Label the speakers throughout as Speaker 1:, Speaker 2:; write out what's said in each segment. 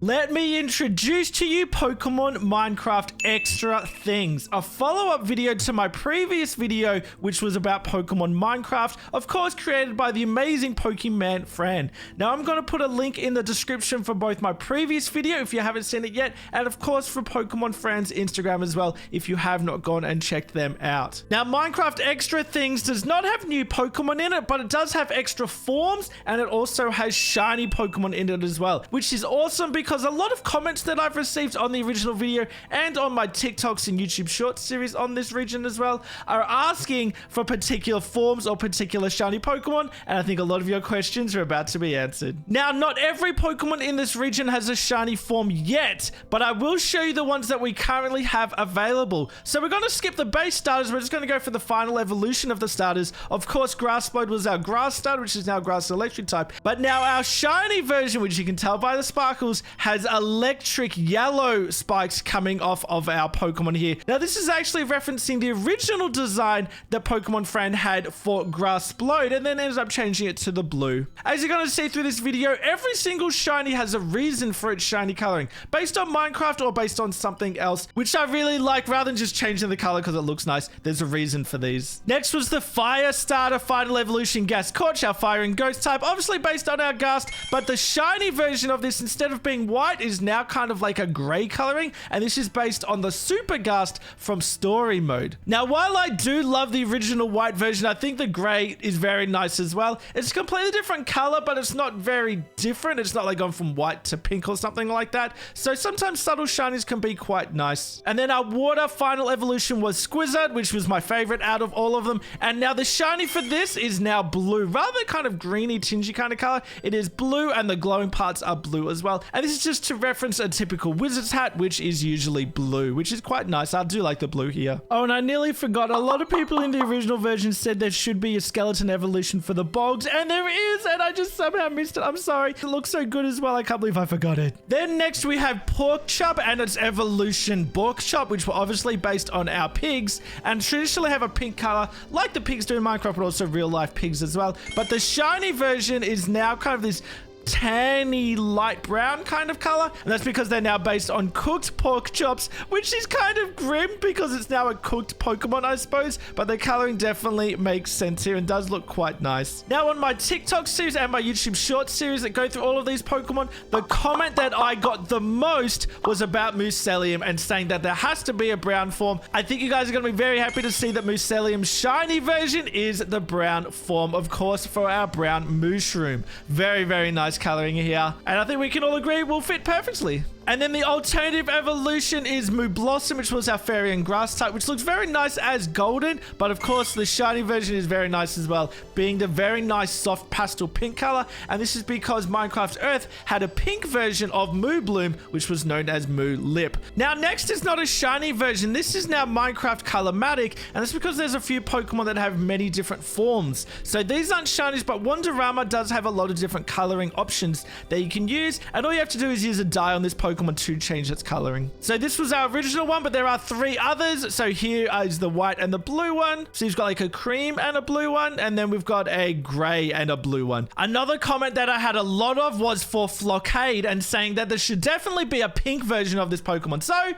Speaker 1: Let me introduce to you Pokemon Minecraft Extra Things, a follow-up video to my previous video, which was about Pokemon Minecraft, of course created by the amazing PokemanFran. Now I'm going to put a link in the description for both my previous video if you haven't seen it yet, and of course for PokemanFran's Instagram as well if you have not gone and checked them out. Now Minecraft Extra Things does not have new Pokemon in it, but it does have extra forms, and it also has shiny Pokemon in it as well, which is awesome because a lot of comments that I've received on the original video and on my TikToks and YouTube Shorts series on this region as well are asking for particular forms or particular shiny Pokemon, and I think a lot of your questions are about to be answered. Now, not every Pokemon in this region has a shiny form yet, but I will show you the ones that we currently have available. So we're going to skip the base starters, we're just going to go for the final evolution of the starters. Of course, Grass Mode was our grass starter, which is now grass electric type, but now our shiny version, which you can tell by the sparkles, has electric yellow spikes coming off of our Pokemon here. Now this is actually referencing the original design that PokemanFran had for Grass Mode and then ended up changing it to the blue. As you're going to see through this video, every single shiny has a reason for its shiny coloring, based on Minecraft or based on something else, which I really like. Rather than just changing the color because it looks nice, there's a reason for these. Next was the Fire Starter Final Evolution Gascoch, our Fire and Ghost type, obviously based on our Gast, but the shiny version of this, instead of being white, is now kind of like a gray coloring, and this is based on the Super Gast from Story Mode. Now, while I do love the original white version, I think the gray is very nice as well. It's a completely different color, but it's not very different. It's not like going from white to pink or something like that. So sometimes subtle shinies can be quite nice. And then our water final evolution was Squizzard, which was my favorite out of all of them. And now the shiny for this is now blue, rather kind of greeny, tingy kind of color. It is blue, and the glowing parts are blue as well. And this is just to reference a typical wizard's hat, which is usually blue, which is quite nice. I do like the blue here. Oh, and I nearly forgot. A lot of people in the original version said there should be a skeleton evolution for the bogs, and there is, and I just somehow missed it. I'm sorry. It looks so good as well. I can't believe I forgot it. Then next we have Porkchop and its evolution Borkchop, which were obviously based on our pigs, and traditionally have a pink color like the pigs do in Minecraft, but also real life pigs as well. But the shiny version is now kind of this tanny light brown kind of color, and that's because they're now based on cooked pork chops, which is kind of grim because it's now a cooked Pokemon, I suppose, but the coloring definitely makes sense here and does look quite nice. Now on my TikTok series and my YouTube Shorts series that go through all of these Pokemon, the comment that I got the most was about Mucelium and saying that there has to be a brown form. I think you guys are going to be very happy to see that Mucelium's shiny version is the brown form, of course, for our brown mushroom. Very, very nice coloring here, and I think we can all agree will fit perfectly. And then the alternative evolution is Moo Blossom, which was our fairy and grass type, which looks very nice as golden, but of course the shiny version is very nice as well, being the very nice soft pastel pink color. And this is because Minecraft Earth had a pink version of Moo Bloom, which was known as Moo Lip. Now next is not a shiny version. This is now Minecraft Colormatic, and that's because there's a few Pokemon that have many different forms. So these aren't shinies, but Wonderama does have a lot of different coloring options that you can use, and all you have to do is use a dye on this Pokemon to change its coloring. So this was our original one, but there are 3 others. So here is the white and the blue one. So you've got like a cream and a blue one, and then we've got a gray and a blue one. Another comment that I had a lot of was for Flockade and saying that there should definitely be a pink version of this Pokemon. So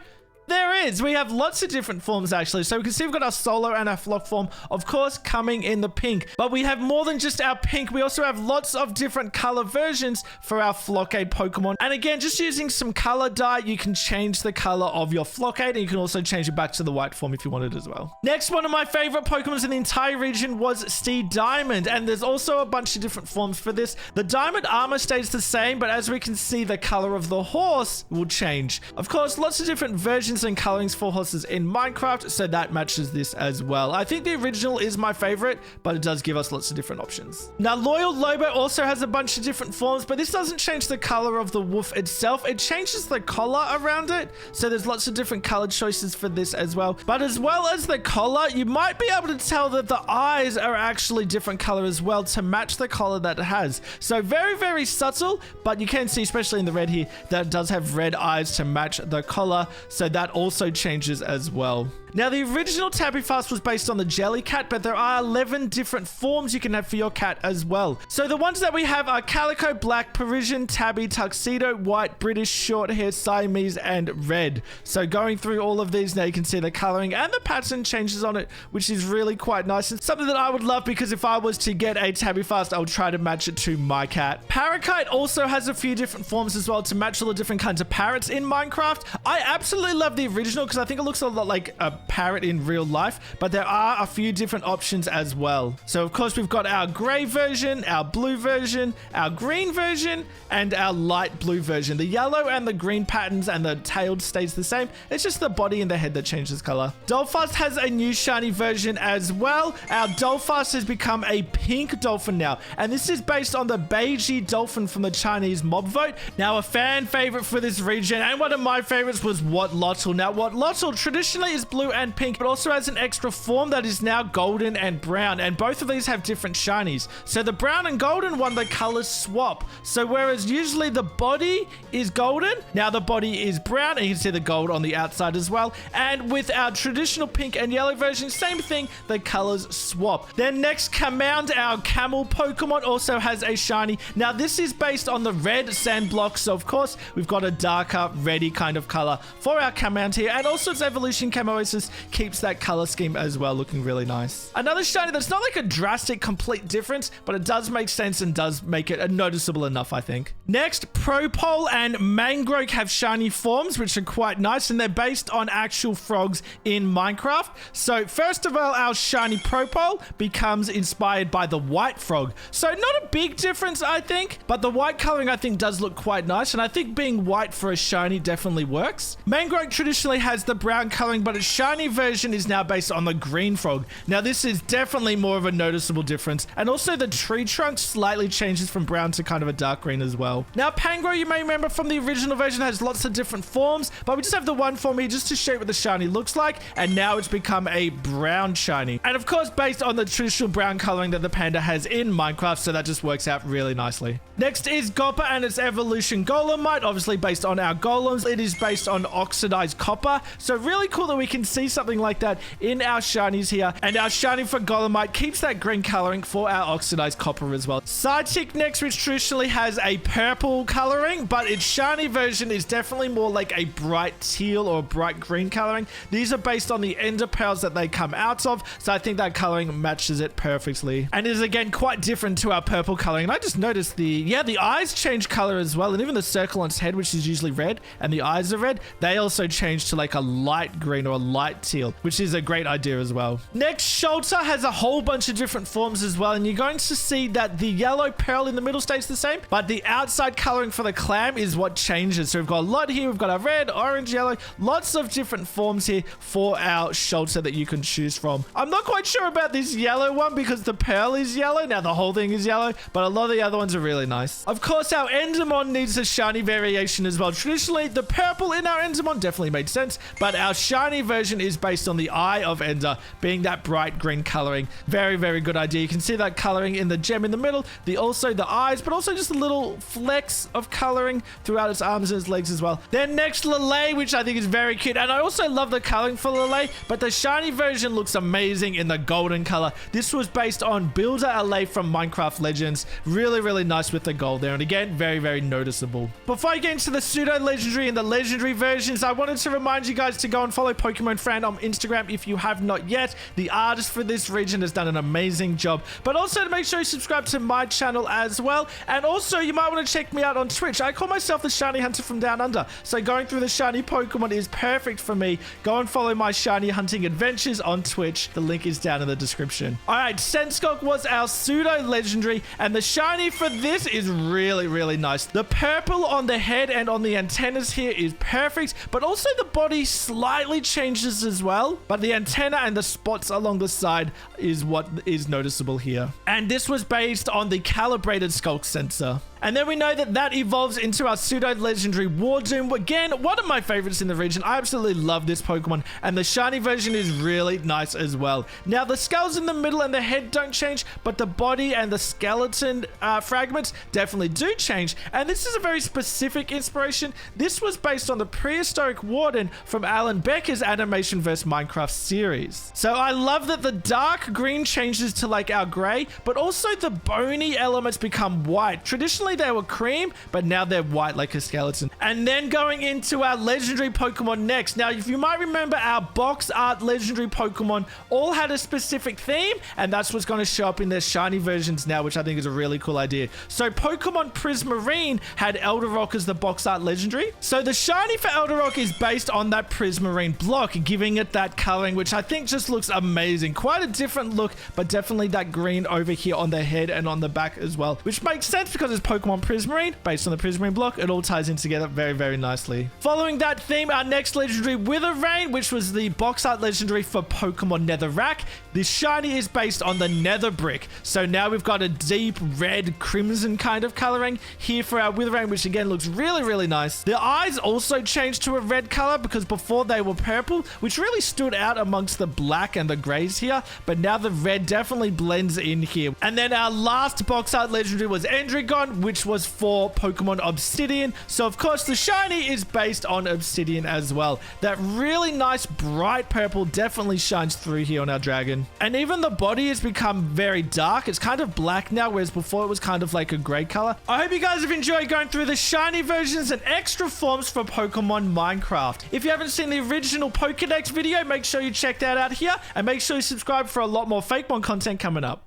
Speaker 1: there is. We have lots of different forms actually. So we can see we've got our Solo and our Flock form, of course, coming in the pink. But we have more than just our pink. We also have lots of different color versions for our Flockade Pokemon. And again, just using some color dye, you can change the color of your Flockade, and you can also change it back to the white form if you wanted as well. Next, one of my favorite Pokemons in the entire region was Steed Diamond, and there's also a bunch of different forms for this. The diamond armor stays the same, but as we can see, the color of the horse will change. Of course, lots of different versions and colorings for horses in Minecraft, so that matches this as well. I think the original is my favorite, but it does give us lots of different options. Now, Loyal Lobo also has a bunch of different forms, but this doesn't change the color of the wolf itself. It changes the collar around it, so there's lots of different color choices for this as well. But as well as the collar, you might be able to tell that the eyes are actually different color as well to match the collar that it has. So very, very subtle, but you can see, especially in the red here, that it does have red eyes to match the collar, so that that also changes as well. Now, the original Tabbyfast was based on the Jellycat, but there are 11 different forms you can have for your cat as well. So the ones that we have are Calico, Black, Parisian, Tabby, Tuxedo, White, British, Short Hair, Siamese, and Red. So going through all of these now, you can see the coloring and the pattern changes on it, which is really quite nice. It's something that I would love, because if I was to get a Tabbyfast, I would try to match it to my cat. Parakeet also has a few different forms as well to match all the different kinds of parrots in Minecraft. I absolutely love the original because I think it looks a lot like a parrot in real life, but there are a few different options as well. So of course we've got our gray version, our blue version, our green version, and our light blue version. The yellow and the green patterns and the tail stays the same. It's just the body and the head that changes color. Dolphast has a new shiny version as well. Our Dolphast has become a pink dolphin now, and this is based on the Beiji dolphin from the Chinese mob vote. Now, a fan favorite for this region and one of my favorites was Watlotl. Now, Watlotl traditionally is blue and pink, but also has an extra form that is now golden and brown, and both of these have different shinies. So the brown and golden one, the colors swap. So whereas usually the body is golden, now the body is brown, and you can see the gold on the outside as well. And with our traditional pink and yellow version, same thing, the colors swap. Then next, Camound, our camel Pokemon, also has a shiny. Now this is based on the red sand block, so of course we've got a darker reddy kind of color for our Camound here, and also its evolution Camosis keeps that color scheme as well, looking really nice. Another shiny that's not like a drastic complete difference, but it does make sense and does make it noticeable enough, I think. Next, Propole and Mangrove have shiny forms, which are quite nice, and they're based on actual frogs in Minecraft. So first of all, our shiny Propole becomes inspired by the white frog. So not a big difference, I think, but the white coloring I think does look quite nice, and I think being white for a shiny definitely works. Mangrove traditionally has the brown coloring, but its shiny version is now based on the green frog. Now this is definitely more of a noticeable difference, and also the tree trunk slightly changes from brown to kind of a dark green as well. Now Pangro, you may remember from the original version, has lots of different forms, but we just have the one form here just to show you what the shiny looks like, and now it's become a brown shiny, and of course based on the traditional brown coloring that the panda has in Minecraft, so that just works out really nicely. Next is Gopper and its evolution Golemite, obviously based on our golems. It is based on oxidized copper, so really cool that we can see something like that in our shinies here, and our shiny for Golemite keeps that green coloring for our oxidized copper as well. Sidekick next, which traditionally has a purple coloring, but its shiny version is definitely more like a bright teal or bright green coloring. These are based on the ender pearls that they come out of, so I think that coloring matches it perfectly, and is again quite different to our purple coloring. And I just noticed the eyes change color as well, and even the circle on its head, which is usually red, and the eyes are red, they also change to like a light green or a light teal, which is a great idea as well. Next, Shelter has a whole bunch of different forms as well, and you're going to see that the yellow pearl in the middle stays the same, but the outside coloring for the clam is what changes. So we've got a lot here, we've got a red, orange, yellow, lots of different forms here for our Shelter that you can choose from. I'm not quite sure about this yellow one because the pearl is yellow, now the whole thing is yellow, but a lot of the other ones are really nice. Of course, our Enderman needs a shiny variation as well. Traditionally, the purple in our Enderman definitely made sense, but our shiny version is based on the eye of Ender being that bright green coloring. Very, very good idea. You can see that coloring in the gem in the middle, also the eyes, but also just a little flecks of coloring throughout its arms and its legs as well. Then next, Lele, which I think is very cute, and I also love the coloring for Lele, but the shiny version looks amazing in the golden color. This was based on Builder Lele from Minecraft Legends. Really, really nice with the gold there, and again, very, very noticeable. Before I get into the pseudo legendary and the legendary versions, I wanted to remind you guys to go and follow PokemanFran on Instagram if you have not yet. The artist for this region has done an amazing job, but also to make sure you subscribe to my channel as well, and also you might want to check me out on Twitch. I call myself the shiny hunter from down under, so going through the shiny Pokemon is perfect for me. Go and follow my shiny hunting adventures on Twitch. The link is down in the description. All right, Senskok was our pseudo legendary, and the shiny for this is really, really nice. The purple on the head and on the antennas here is perfect, but also the body slightly changes as well, but the antenna and the spots along the side is what is noticeable here. And this was based on the calibrated Skulk sensor. And then we know that that evolves into our pseudo legendary Wardoom. Again, one of my favorites in the region. I absolutely love this Pokemon, and the shiny version is really nice as well. Now, the skulls in the middle and the head don't change, but the body and the skeleton fragments definitely do change. And this is a very specific inspiration. This was based on the prehistoric Warden from Alan Becker's Animation vs. Minecraft series. So I love that the dark green changes to like our gray, but also the bony elements become white. Traditionally they were cream, but now they're white like a skeleton. And then going into our legendary Pokemon next. Now, if you might remember, our box art legendary Pokemon all had a specific theme, and that's what's going to show up in their shiny versions now, which I think is a really cool idea. So Pokemon Prismarine had Elderock as the box art legendary. So the shiny for Elderock is based on that Prismarine block, giving it that coloring, which I think just looks amazing. Quite a different look, but definitely that green over here on the head and on the back as well, which makes sense because it's Pokemon Prismarine based on the Prismarine block. It all ties in together very, very nicely. Following that theme, our next legendary Witherrain, which was the box art legendary for Pokemon Netherrack. This shiny is based on the Nether Brick. So now we've got a deep red crimson kind of coloring here for our Witherrain, which again looks really, really nice. The eyes also changed to a red color because before they were purple, which really stood out amongst the black and the grays here, but now the red definitely blends in here. And then our last box art legendary was Endrigon, which was for Pokemon Obsidian. So of course the shiny is based on Obsidian as well. That really nice bright purple definitely shines through here on our dragon. And even the body has become very dark. It's kind of black now, whereas before it was kind of like a gray color. I hope you guys have enjoyed going through the shiny versions and extra forms for Pokemon Minecraft. If you haven't seen the original Pokedex video, make sure you check that out here, and make sure you subscribe for a lot more Fakemon content coming up.